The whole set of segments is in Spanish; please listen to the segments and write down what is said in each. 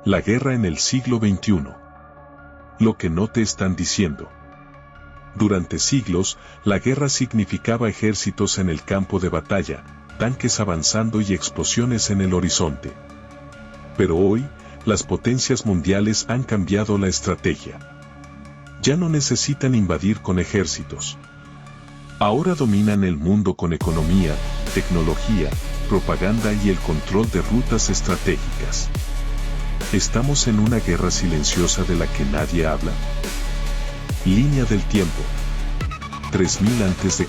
La guerra en el siglo XXI. Lo que no te están diciendo. Durante siglos, la guerra significaba ejércitos en el campo de batalla, tanques avanzando y explosiones en el horizonte. Pero hoy, las potencias mundiales han cambiado la estrategia. Ya no necesitan invadir con ejércitos. Ahora dominan el mundo con economía, tecnología, propaganda y el control de rutas estratégicas. ¿Estamos en una guerra silenciosa de la que nadie habla? Línea del tiempo. 3000 a.C.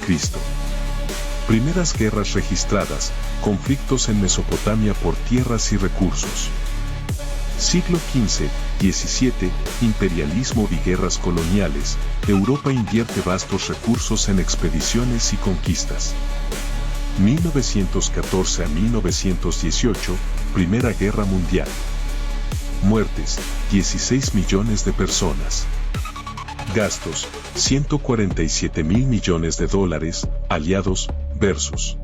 Primeras guerras registradas, conflictos en Mesopotamia por tierras y recursos. Siglo XV, XVII, imperialismo y guerras coloniales, Europa invierte vastos recursos en expediciones y conquistas. 1914 a 1918, Primera Guerra Mundial. Muertes, 16 millones de personas. Gastos, 147.000 millones de dólares, aliados, versus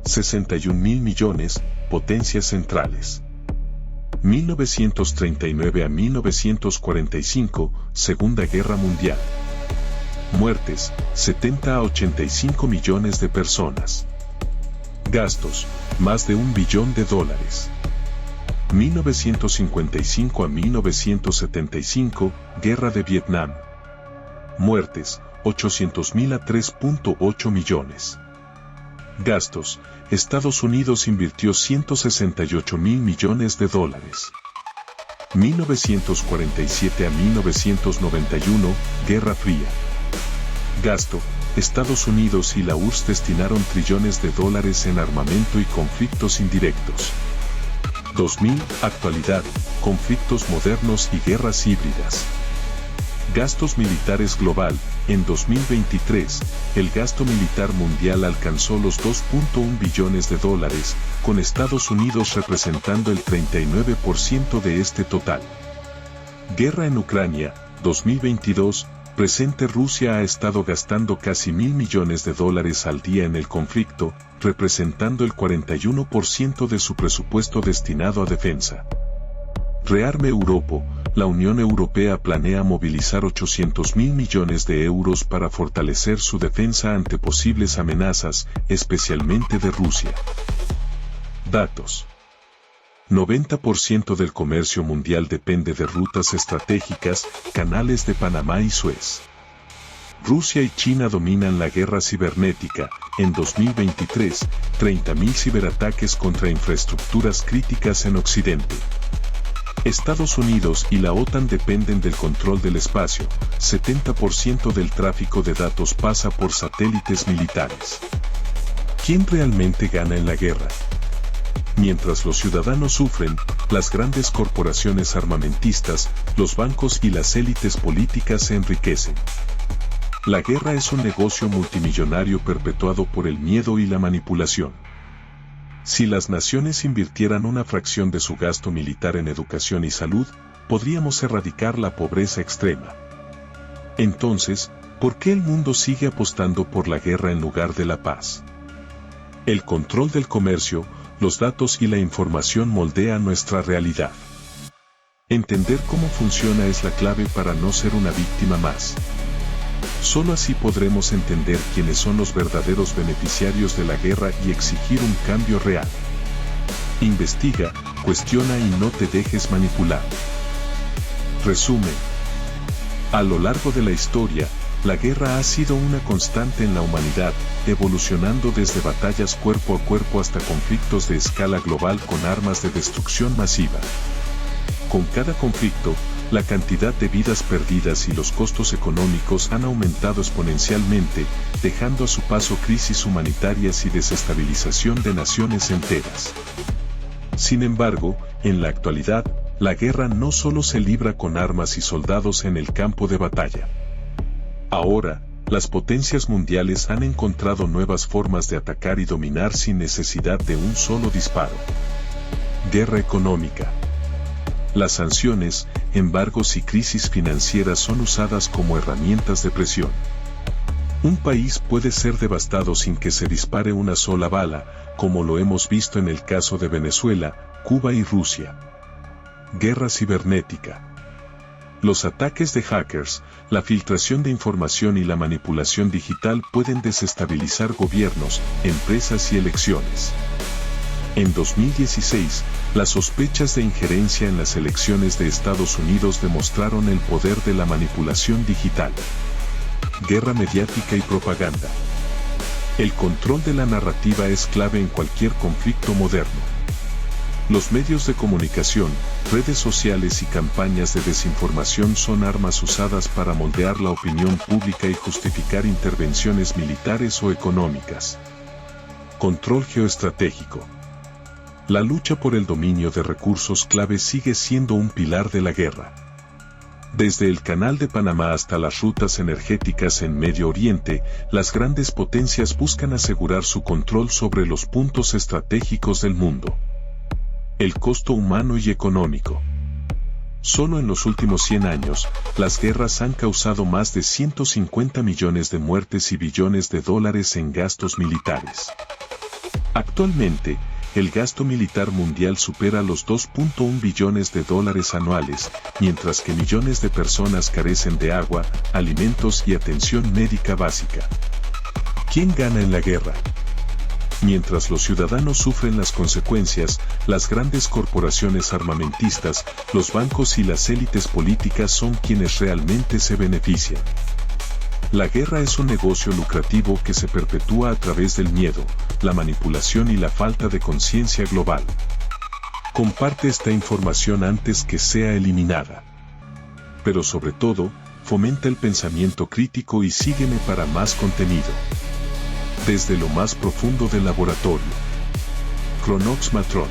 61.000 millones, potencias centrales. 1939 a 1945, Segunda Guerra Mundial. Muertes, 70 a 85 millones de personas. Gastos, más de $1 billón. 1955 a 1975, Guerra de Vietnam. Muertes, 800.000 a 3.8 millones. Gastos, Estados Unidos invirtió 168.000 millones de dólares. 1947 a 1991, Guerra Fría. Gasto, Estados Unidos y la URSS destinaron trillones de dólares en armamento y conflictos indirectos. 2000, actualidad, conflictos modernos y guerras híbridas. Gastos militares global, en 2023, el gasto militar mundial alcanzó los 2.1 billones de dólares, con Estados Unidos representando el 39% de este total. Guerra en Ucrania, 2022, presente. Rusia ha estado gastando casi $1.000 millones al día en el conflicto, representando el 41% de su presupuesto destinado a defensa. Rearme Europa. La Unión Europea planea movilizar 800.000 millones de euros para fortalecer su defensa ante posibles amenazas, especialmente de Rusia. Datos. 90% del comercio mundial depende de rutas estratégicas, canales de Panamá y Suez. Rusia y China dominan la guerra cibernética. En 2023, 30.000 ciberataques contra infraestructuras críticas en Occidente. Estados Unidos y la OTAN dependen del control del espacio. 70% del tráfico de datos pasa por satélites militares. ¿Quién realmente gana en la guerra? Mientras los ciudadanos sufren, las grandes corporaciones armamentistas, los bancos y las élites políticas se enriquecen. La guerra es un negocio multimillonario perpetuado por el miedo y la manipulación. Si las naciones invirtieran una fracción de su gasto militar en educación y salud, podríamos erradicar la pobreza extrema. Entonces, ¿por qué el mundo sigue apostando por la guerra en lugar de la paz? El control del comercio, los datos y la información moldean nuestra realidad. Entender cómo funciona es la clave para no ser una víctima más. Solo así podremos entender quiénes son los verdaderos beneficiarios de la guerra y exigir un cambio real. Investiga, cuestiona y no te dejes manipular. Resumen. A lo largo de la historia, la guerra ha sido una constante en la humanidad, evolucionando desde batallas cuerpo a cuerpo hasta conflictos de escala global con armas de destrucción masiva. Con cada conflicto, la cantidad de vidas perdidas y los costos económicos han aumentado exponencialmente, dejando a su paso crisis humanitarias y desestabilización de naciones enteras. Sin embargo, en la actualidad, la guerra no solo se libra con armas y soldados en el campo de batalla. Ahora, las potencias mundiales han encontrado nuevas formas de atacar y dominar sin necesidad de un solo disparo. Guerra económica. Las sanciones, embargos y crisis financieras son usadas como herramientas de presión. Un país puede ser devastado sin que se dispare una sola bala, como lo hemos visto en el caso de Venezuela, Cuba y Rusia. Guerra cibernética. Los ataques de hackers, la filtración de información y la manipulación digital pueden desestabilizar gobiernos, empresas y elecciones. En 2016, las sospechas de injerencia en las elecciones de Estados Unidos demostraron el poder de la manipulación digital. Guerra mediática y propaganda. El control de la narrativa es clave en cualquier conflicto moderno. Los medios de comunicación, redes sociales y campañas de desinformación son armas usadas para moldear la opinión pública y justificar intervenciones militares o económicas. Control geoestratégico. La lucha por el dominio de recursos clave sigue siendo un pilar de la guerra. Desde el Canal de Panamá hasta las rutas energéticas en Medio Oriente, las grandes potencias buscan asegurar su control sobre los puntos estratégicos del mundo. El costo humano y económico. Solo en los últimos 100 años, las guerras han causado más de 150 millones de muertes y billones de dólares en gastos militares. Actualmente, el gasto militar mundial supera los 2.1 billones de dólares anuales, mientras que millones de personas carecen de agua, alimentos y atención médica básica. ¿Quién gana en la guerra? Mientras los ciudadanos sufren las consecuencias, las grandes corporaciones armamentistas, los bancos y las élites políticas son quienes realmente se benefician. La guerra es un negocio lucrativo que se perpetúa a través del miedo, la manipulación y la falta de conciencia global. Comparte esta información antes que sea eliminada. Pero sobre todo, fomenta el pensamiento crítico y sígueme para más contenido. Desde lo más profundo del laboratorio. Chronox Matrón.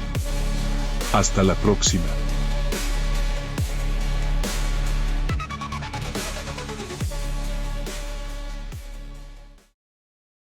Hasta la próxima.